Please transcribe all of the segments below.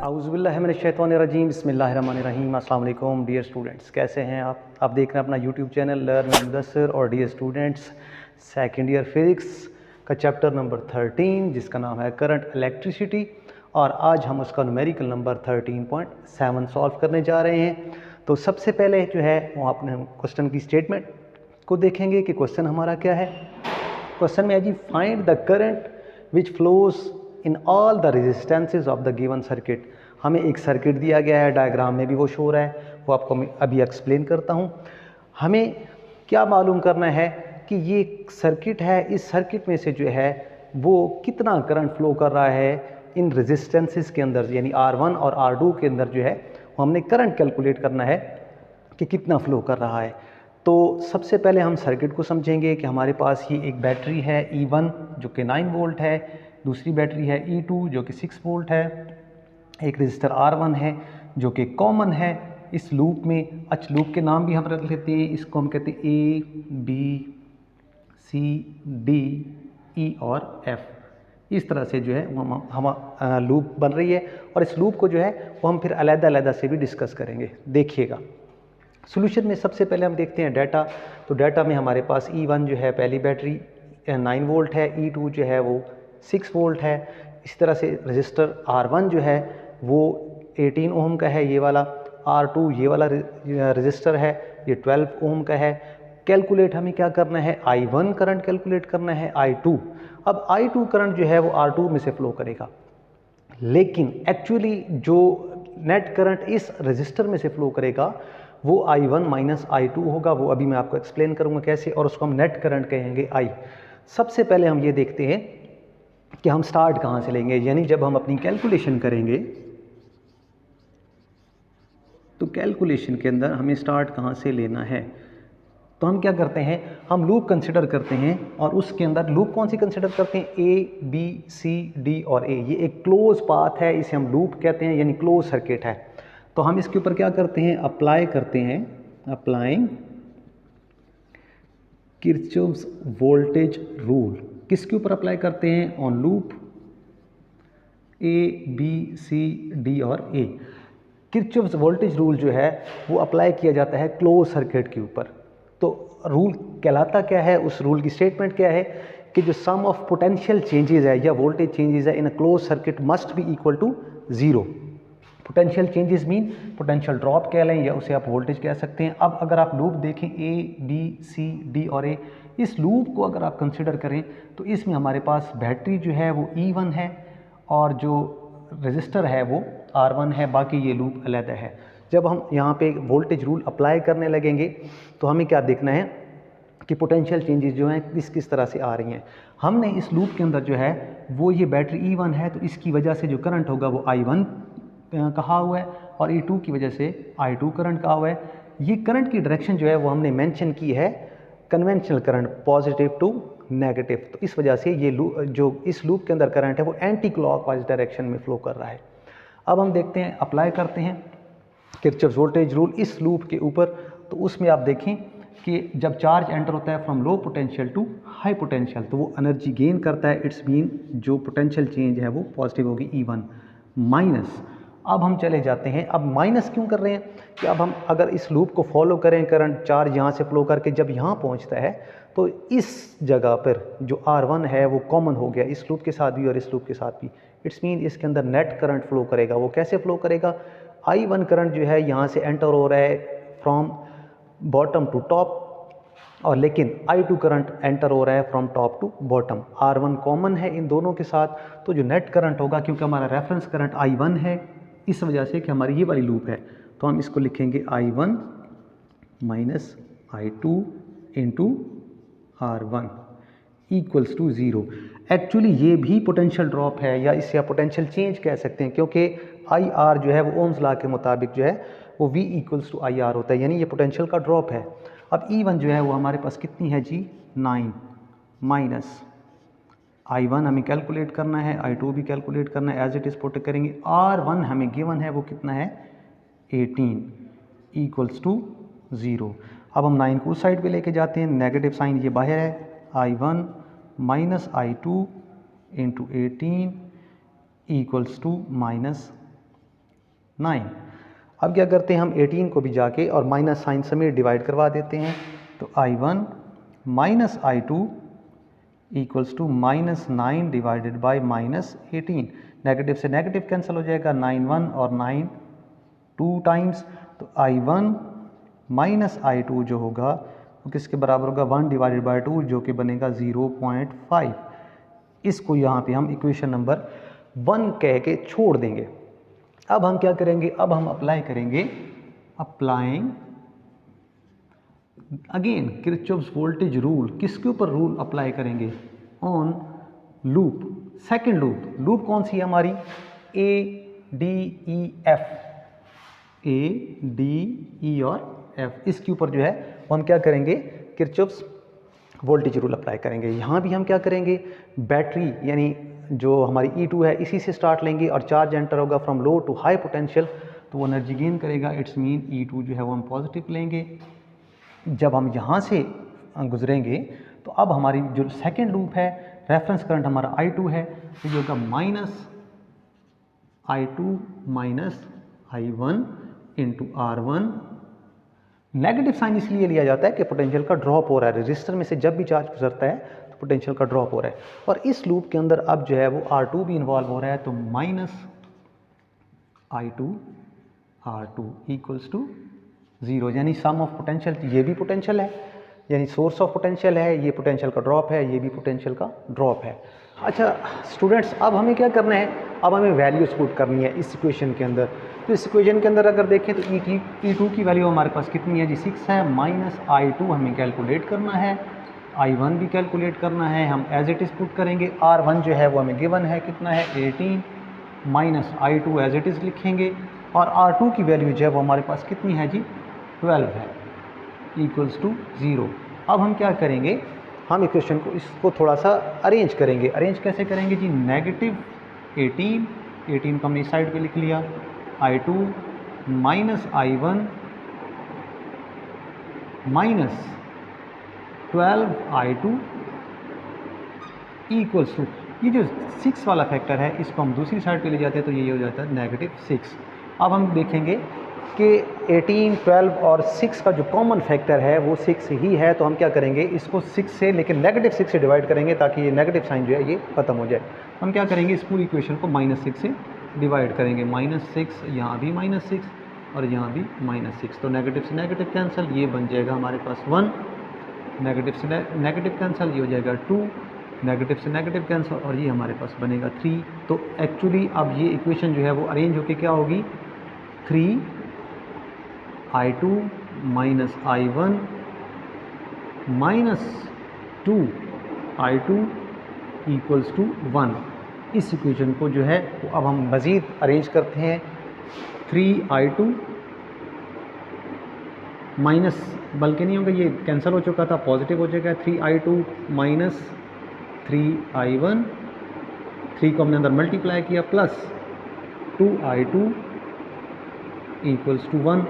औज़ुबिल्लाहिमिनश्शैतानिर्रजीम बिस्मिल्लाहिर्रहमानिर्रहीम। अस्सलाम वालेकुम डियर स्टूडेंट्स, कैसे हैं आप देख रहे हैं अपना YouTube channel learn with Mudassir. और dear students, second year physics का चैप्टर नंबर 13 जिसका नाम है करंट इलेक्ट्रिसिटी, और आज हम उसका न्यूमेरिकल नंबर 13.7 सॉल्व करने जा रहे हैं। तो सबसे पहले जो है वो आपने क्वेश्चन की स्टेटमेंट को देखेंगे कि क्वेश्चन हमारा क्या है। क्वेश्चन में है जी, find the current which flows in all the resistances of the given circuit. हमें एक सर्किट दिया गया है, डायग्राम में भी वो शो हो रहा है, वो आपको मैं अभी एक्सप्लेन करता हूँ। हमें क्या मालूम करना है कि ये सर्किट है, इस सर्किट में से जो है वो कितना करंट फ्लो कर रहा है इन रेजिस्टेंसेस के अंदर, यानी R1 और R2 के अंदर जो है वो हमने करंट कैलकुलेट करना है कि कितना फ्लो कर रहा है। तो सबसे पहले हम सर्किट को समझेंगे कि हमारे पास ये एक बैटरी है E1 जो कि 9 वोल्ट है, दूसरी बैटरी है E2 जो कि 6 वोल्ट है, एक रजिस्टर R1 है जो कि कॉमन है इस लूप में। अच्छा, लूप के नाम भी हम रख लेते हैं, इसको हम कहते हैं A B C D E और F। इस तरह से जो है हम लूप बन रही है, और इस लूप को जो है वो हम फिर अलग-अलग से भी डिस्कस करेंगे। देखिएगा सॉल्यूशन में सबसे पहले हम देखते हैं डाटा। तो डाटा में हमारे पास E1 जो है पहली बैटरी 9 वोल्ट है, E2 जो है वो 6 वोल्ट है। इस तरह से रजिस्टर R1 जो है वो 18 ओम का है, ये वाला। R2 ये वाला रजिस्टर है, ये 12 ओम का है। कैलकुलेट हमें क्या करना है, I1 करंट कैलकुलेट करना है, I2। अब I2 करंट जो है वो R2 में से फ्लो करेगा, लेकिन एक्चुअली जो नेट करंट इस रजिस्टर में से फ्लो करेगा वो I1 माइनस I2 होगा। वो अभी मैं आपको एक्सप्लेन करूंगा कैसे, और उसको हम नेट करंट कहेंगे I। सबसे पहले हम ये देखते हैं कि हम स्टार्ट कहाँ से लेंगे, यानी जब हम अपनी कैलकुलेशन करेंगे तो कैलकुलेशन के अंदर हमें स्टार्ट कहाँ से लेना है। तो हम क्या करते हैं, हम लूप कंसिडर करते हैं, और उसके अंदर लूप कौन सी कंसिडर करते हैं, A B C D और A। ये एक क्लोज पाथ है, इसे हम लूप कहते हैं, यानी क्लोज सर्किट है। तो हम इसके ऊपर क्या करते हैं, अप्लाई करते हैं, अप्लाइंग किरचॉफ्स वोल्टेज रूल। किसके ऊपर अप्लाई करते हैं, on loop A B C D और A। किरचॉफ्स वोल्टेज रूल जो है वो अप्लाई किया जाता है क्लोज सर्किट के ऊपर। तो रूल कहलाता क्या है, उस रूल की स्टेटमेंट क्या है कि जो सम ऑफ पोटेंशियल चेंजेस है या वोल्टेज चेंजेस है in a close circuit must be equal to 0। Potential changes mean potential drop कह लें, या उसे आप वोल्टेज कह सकते हैं। अब अगर आप लूप देखें A B C D और A, इस लूप को अगर आप कंसिडर करें तो इसमें हमारे पास बैटरी जो है वो E1 है, और जो रजिस्टर है वो R1 है, बाकी ये लूप अलग है। जब हम यहाँ पे वोल्टेज रूल अप्लाई करने लगेंगे तो हमें क्या देखना है कि पोटेंशियल चेंजेस जो हैं किस किस तरह से आ रही हैं। हमने इस लूप के अंदर जो है वो ये बैटरी E1 है, तो इसकी वजह से जो करंट होगा वो I1 कहा हुआ है, और E2 की वजह से I2 करंट कहा हुआ है। ये करंट की डायरेक्शन जो है वो हमने मेंशन की है conventional current, positive to negative. तो इस वजह से ये जो इस लूप के अंदर करंट है वो एंटी क्लॉकवाइज डायरेक्शन में फ्लो कर रहा है। अब हम देखते हैं, अप्लाई करते हैं किरचॉफ्स वोल्टेज रूल इस लूप के ऊपर। तो उसमें आप देखें कि जब चार्ज एंटर होता है from low potential to high potential तो वो एनर्जी गेन करता है। इट्स मीन जो पोटेंशियल चेंज है वो पॉजिटिव होगी E1 माइनस। अब हम चले जाते हैं, अब माइनस क्यों कर रहे हैं कि अब हम अगर इस लूप को फॉलो करें, करंट चार्ज यहाँ से फ्लो करके जब यहाँ पहुँचता है तो इस जगह पर जो R1 है वो कॉमन हो गया इस लूप के साथ भी और इस लूप के साथ भी। इट्स मीन इसके अंदर नेट करंट फ्लो करेगा। वो कैसे फ्लो करेगा, I1 करंट जो है यहाँ से एंटर हो रहा है फ्रॉम बॉटम टू टॉप, और लेकिन I2 करंट एंटर हो रहा है from top to bottom. R1 common है इन दोनों के साथ, तो जो नेट करंट होगा, क्योंकि हमारा रेफरेंस करंट I1 है इस वजह से कि हमारी ये वाली लूप है, तो हम इसको लिखेंगे I1 minus I2 into R1 equals to 0। Actually ये भी पोटेंशियल ड्रॉप है, या इसे आप पोटेंशियल चेंज कह सकते हैं, क्योंकि IR जो है वो ओम्स लॉ के मुताबिक जो है वो V इक्वल्स टू IR होता है, यानी ये पोटेंशियल का ड्रॉप है। अब E1 जो है वो हमारे पास कितनी है जी, 9 माइनस I1 हमें कैलकुलेट करना है, I2 भी कैलकुलेट करना है, एज इट इज़ पुट करेंगे। R1 हमें गिवन है वो कितना है 18 इक्वल्स टू 0। अब हम 9 को उस साइड पे लेके जाते हैं, नेगेटिव साइन ये बाहर है, I1 minus I2 into 18 equals to minus 9। अब क्या करते हैं हम 18 को भी जाके और माइनस साइन समेत डिवाइड करवा देते हैं, तो I1 minus I2 equals to -9 divided by -18। Negative से नेगेटिव कैंसिल हो जाएगा, 9 1 और 9 2 टाइम्स, तो I1 माइनस I2 जो होगा वो किसके बराबर होगा, 1 डिवाइडेड बाई 2 जो कि बनेगा 0.5। इसको यहाँ पे हम इक्वेशन नंबर 1 कह के छोड़ देंगे। अब हम क्या करेंगे, अब हम अप्लाई करेंगे, applying again Kirchhoff's voltage rule. किसके ऊपर रूल अप्लाई करेंगे, on loop, second loop. Loop कौन सी है हमारी, ADEF, ADE और F, इसके ऊपर जो है हम क्या करेंगे, किरचॉफ्स वोल्टेज रूल अप्लाई करेंगे। यहाँ भी हम क्या करेंगे, बैटरी यानी जो हमारी E2 है इसी से स्टार्ट लेंगे और चार्ज एंटर होगा from low to high potential, तो वो एनर्जी गेन करेगा। इट्स मीन E2 जो है वो हम पॉजिटिव लेंगे। जब हम यहाँ से गुजरेंगे तो अब हमारी जो सेकेंड लूप है, रेफरेंस करंट हमारा I2 है, तो ये होगा -I2 minus I1 into R1। Negative sign इसलिए लिया जाता है कि पोटेंशियल का ड्रॉप हो रहा है, रजिस्टर में से जब भी चार्ज गुजरता है तो पोटेंशियल का ड्रॉप हो रहा है। और इस लूप के अंदर अब जो है वो R2 भी इन्वॉल्व हो रहा है, तो -I2 R2 इक्वल्स टू 0, यानी सम ऑफ पोटेंशियल, ये भी पोटेंशियल है यानी सोर्स ऑफ पोटेंशियल है, ये पोटेंशियल का ड्रॉप है, ये भी पोटेंशियल का ड्रॉप है। अच्छा स्टूडेंट्स, अब हमें क्या करना है, अब हमें वैल्यूज पुट करनी है इस इक्वेशन के अंदर। तो इस इक्वेशन के अंदर अगर देखें तो E2 की वैल्यू हमारे पास कितनी है जी, 6 है, माइनस I2 हमें कैलकुलेट करना है, I1 भी कैलकुलेट करना है, हम एज इट इज़ पुट करेंगे। R1 जो है वो हमें गिवन है, कितना है 18, minus I2 as it is लिखेंगे, और R2 की वैल्यू जो है वो हमारे पास कितनी है जी 12 है, इक्वल्स टू 0। अब हम क्या करेंगे, हम इक्वेशन को इसको थोड़ा सा अरेंज करेंगे। अरेंज कैसे करेंगे जी, नेगेटिव 18 को हमने इस साइड पे लिख लिया, I2 minus I1 minus 12 I2 equals to, ये जो 6 वाला फैक्टर है इसको हम दूसरी साइड पे ले जाते हैं तो ये हो जाता है -6। अब हम देखेंगे कि 18, 12 और 6 का जो कॉमन फैक्टर है वो 6 ही है, तो हम क्या करेंगे, इसको 6 से लेकिन -6 से डिवाइड करेंगे ताकि ये नेगेटिव साइन जो है ये खत्म हो जाए। हम क्या करेंगे, इस पूरी इक्वेशन को -6 से डिवाइड करेंगे, -6, यहाँ भी -6 और यहाँ भी -6, तो नेगेटिव से नेगेटिव कैंसिल, ये बन जाएगा हमारे पास 1, नेगेटिव से नेगेटिव कैंसिल, ये हो जाएगा 2, नेगेटिव से नेगेटिव कैंसिल, और ये हमारे पास बनेगा 3। तो एक्चुअली अब ये इक्वेशन जो है वो अरेंज होके क्या होगी, 3I2 minus I1 minus 2I2 equals to 1। इस इक्वेशन को जो है वो अब हम मज़ीद अरेंज करते हैं, 3I2 माइनस, बल्कि नहीं होगा, ये कैंसिल हो चुका था, पॉजिटिव हो जाएगा, 3I2 माइनस 3I1, 3 को हमने अंदर मल्टीप्लाई किया, प्लस 2I2 इक्वल्स टू 1,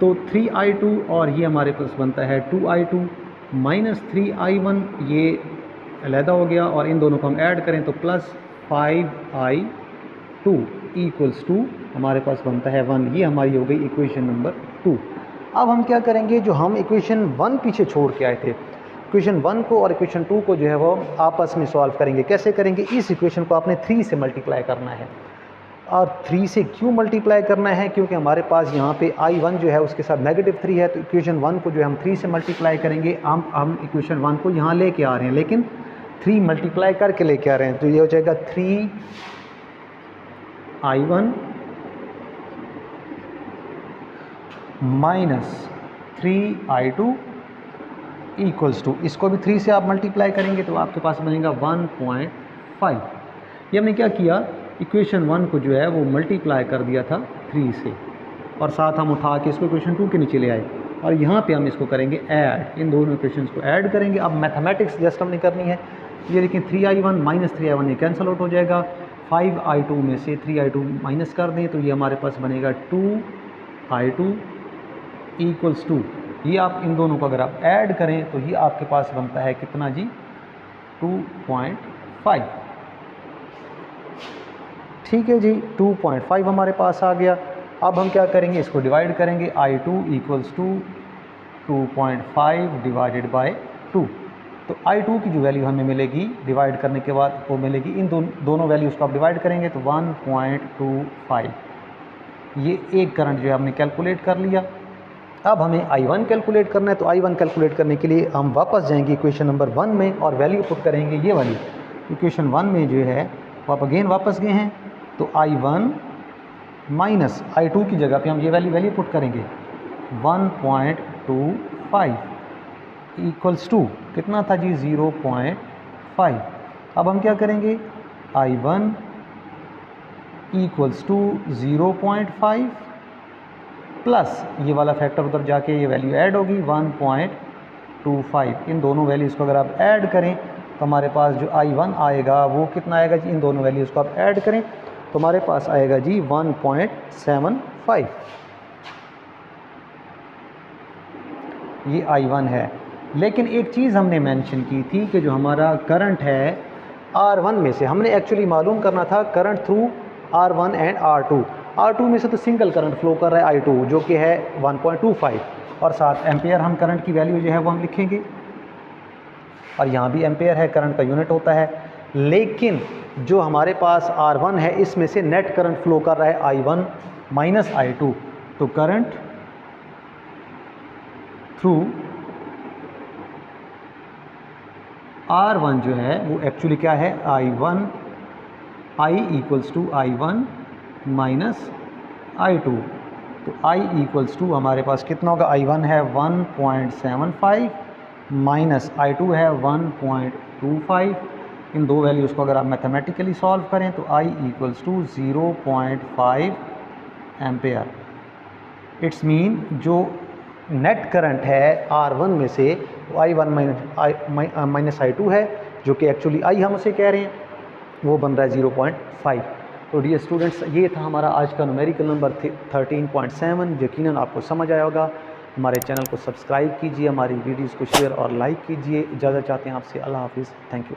तो 3I2 और ये हमारे पास बनता है 2I2 माइनस 3I1, ये अलहदा हो गया, और इन दोनों को हम ऐड करें तो प्लस 5I2 इक्वल्स टू हमारे पास बनता है 1। ये हमारी हो गई इक्वेशन नंबर 2। अब हम क्या करेंगे, जो हम इक्वेशन 1 पीछे छोड़ के आए थे, इक्वेशन 1 को और इक्वेशन 2 को जो है वो आपस में सॉल्व करेंगे। कैसे करेंगे, इस इक्वेशन को आपने 3 से मल्टीप्लाई करना है, और 3 से क्यों मल्टीप्लाई करना है, क्योंकि हमारे पास यहाँ पे I1 जो है उसके साथ -3 है, तो इक्वेशन 1 को जो है हम 3 से मल्टीप्लाई करेंगे। हम इक्वेशन 1 को यहाँ लेके आ रहे हैं, लेकिन 3 मल्टीप्लाई करके लेके आ रहे हैं, तो ये हो जाएगा 3I1 minus 3I2 equals to, इसको भी 3 से आप मल्टीप्लाई करेंगे तो आपके पास बनेगा 1.5। ये हमने क्या किया, इक्वेशन 1 को जो है वो मल्टीप्लाई कर दिया था 3 से, और साथ हम उठा के इसको इक्वेशन 2 के नीचे ले आए, और यहाँ पे हम इसको करेंगे ऐड, इन दोनों इक्वेशंस को ऐड करेंगे। अब मैथमेटिक्स जस्ट हमने करनी है, ये लेकिन 3I1 माइनस 3I1 ये कैंसिल आउट हो जाएगा, 5I2 में से 3I2 माइनस कर दें तो ये हमारे पास बनेगा 2I2 इक्वल्स टू, ये आप इन दोनों को अगर आप ऐड करें तो ये आपके पास बनता है कितना जी, 2.5। ठीक है जी, 2.5 हमारे पास आ गया। अब हम क्या करेंगे, इसको डिवाइड करेंगे, I2 equals to 2.5 divided by 2। तो I2 की जो वैल्यू हमें मिलेगी डिवाइड करने के बाद वो मिलेगी, इन दोनों वैल्यूज़ को आप डिवाइड करेंगे तो 1.25। ये एक करंट जो है हमने कैलकुलेट कर लिया। अब हमें I1 कैलकुलेट करना है, तो I1 कैलकुलेट करने के लिए हम वापस जाएंगे इक्वेशन नंबर 1 में और वैल्यू पुट करेंगे ये वाली। इक्वेशन 1 में जो है वो आप अगेन वापस गए हैं, तो I1 माइनस I2 की जगह पे हम ये वैल्यू पुट करेंगे 1.25 इक्वल्स टू कितना था जी, 0.5। अब हम क्या करेंगे, I1 इक्वल्स टू 0.5 प्लस ये वाला फैक्टर उधर जाके ये वैल्यू ऐड होगी 1.25। इन दोनों वैल्यूज़ को अगर आप ऐड करें तो हमारे पास जो I1 आएगा वो कितना आएगा जी, इन दोनों वैल्यूज़ को आप ऐड करें तो हमारे पास आएगा जी 1.75। ये I1 है। लेकिन एक चीज़ हमने मेंशन की थी कि जो हमारा करंट है R1 में से, हमने एक्चुअली मालूम करना था current through R1 and R2। R2 में से तो सिंगल करंट फ्लो कर रहा है I2 जो कि है 1.25 और 7 एम्पेयर हम करंट की वैल्यू जो है वो हम लिखेंगे, और यहाँ भी एम्पेयर है, करंट का यूनिट होता है। लेकिन जो हमारे पास R1 है इसमें से नेट करंट फ्लो कर रहा है I1 माइनस I2, तो करंट थ्रू R1 जो है वो एक्चुअली क्या है, I equals to I1 minus I2। तो I इक्वल्स टू हमारे पास कितना होगा, I1 है 1.75 माइनस I2 है 1.25। इन दो वैल्यूज़ को अगर आप मैथमेटिकली सॉल्व करें तो I equals to 0.5 ampere. It's mean जो नेट करंट है R1 में से वो I1 माइनस I2 है, जो कि एक्चुअली I हम उसे कह रहे हैं, वो बन रहा है 0.5। तो डियर स्टूडेंट्स, ये था हमारा आज का न्यूमेरिकल नंबर 13.7। यकीनन आपको समझ आया होगा। हमारे चैनल को सब्सक्राइब कीजिए, हमारी वीडियोज़ को शेयर और लाइक कीजिए। इजाज़त चाहते हैं आपसे, अल्लाह हाफिज़, थैंक यू।